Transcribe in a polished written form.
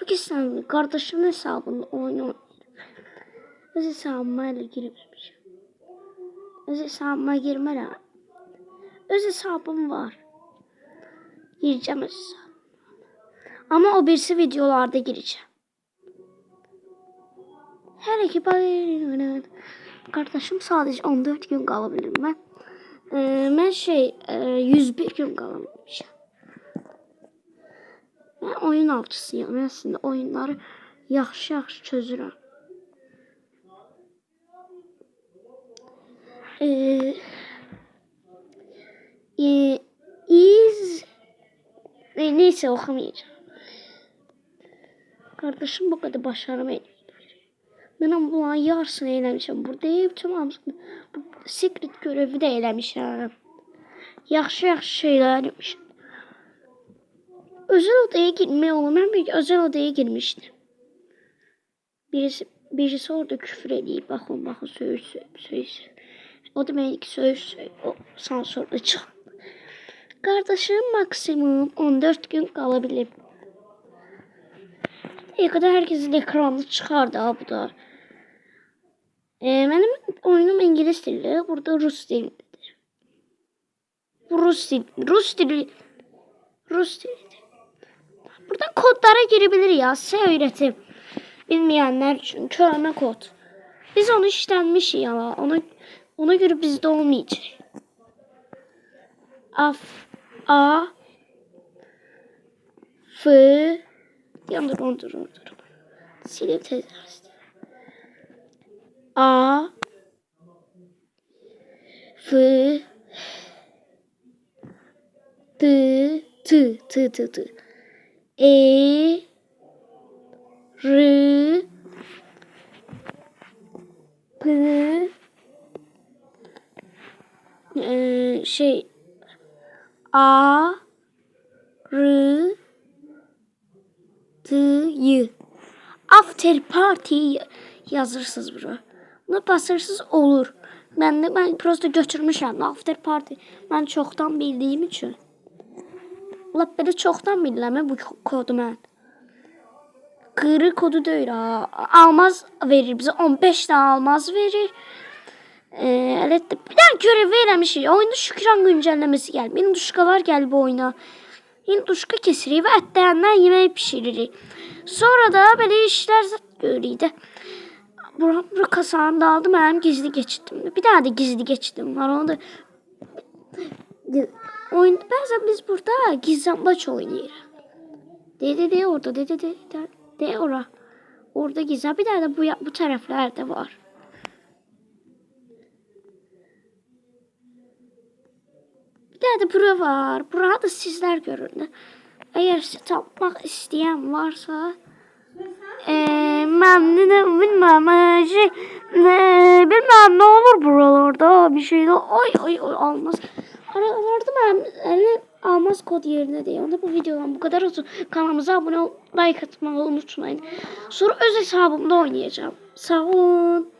Bugün sen kardeşimin hesabında oyun oynayır. Öz hesabıma elə girməmişəm. Öz hesabıma girmərəm. Öz hesabım var. Gireceğim öz hesabıma. Ama o birisi videolarda gireceğim. Her iki kardeşim sadece 14 gün kalabilirim ben. Ben 101 gün kalabilmişim. Ben oyun avcısıyım. Aslında oyunları yaxşı çözürəm. Neyse okumayacağım. Kardeşim bu kadar başarımı ediyor. Ben bunların yarısını eləmişəm. Burada bütün hamısını secret görevi də eləmişəm. Yaxşı şeyler eləmişəm. Özel odaya girmeye olur. Ben bir özel odaya girmiştim. Birisi orada küfür ediyor. Bakın söğüş. O demek ki söğüş. O sansürde çıktı. Kardeşim maksimum 14 gün kalabilir. Ne kadar herkesin ekranı çıkardı ha bu da. Benim oyunum İngiliz dili. Burada Rus dilidir. Bu Rus dili. Buradan kodlara girebilir ya. Size öğretim. Bilmeyenler için köreme kod. Biz onu işlenmiş ya. Ona göre bizde olmayacak. A F Dur. Silip tezeriz. A F T E R P A R T Y After party yazırsınız bura. Bunu basırsız olur. Ben prosto götürmüşəm after party. Ben çoktan bildiğim için. Lap belə çoxdan bilirəm bu kodu mən. Qırı kodu deyil ha. Almaz verir bize 15 tane almaz verir. Evet, bir daha görev eləmişik. Oyunda Şükran güncelləməsi gəlib. Hinduşkalar gəlib oyuna. Hinduşka kesirik və ətlərindən yemək pişiririk. Sonra da belə işlər görürük də. Bura kasanı da aldım. Mənim gizli geçidim. Bir daha da gizli geçidim var. Onu da oyunda bazen biz burada gizembaç oynayırıq. De orada de ora. Orada gizem. Bir daha da bu taraflarda var. Bir daha da bura var. Burada sizler görün. Eğer size tapmak isteyen varsa memnunum bilmem bilmem ne olur buralarda bir şeyler oy almaz. Aralarda ben almaz kod yerine değil. Onda bu videodan bu kadar olsun. Kanalımıza abone ol, like atmayı unutmayın. Sonra öz hesabımda oynayacağım. Sağ olun.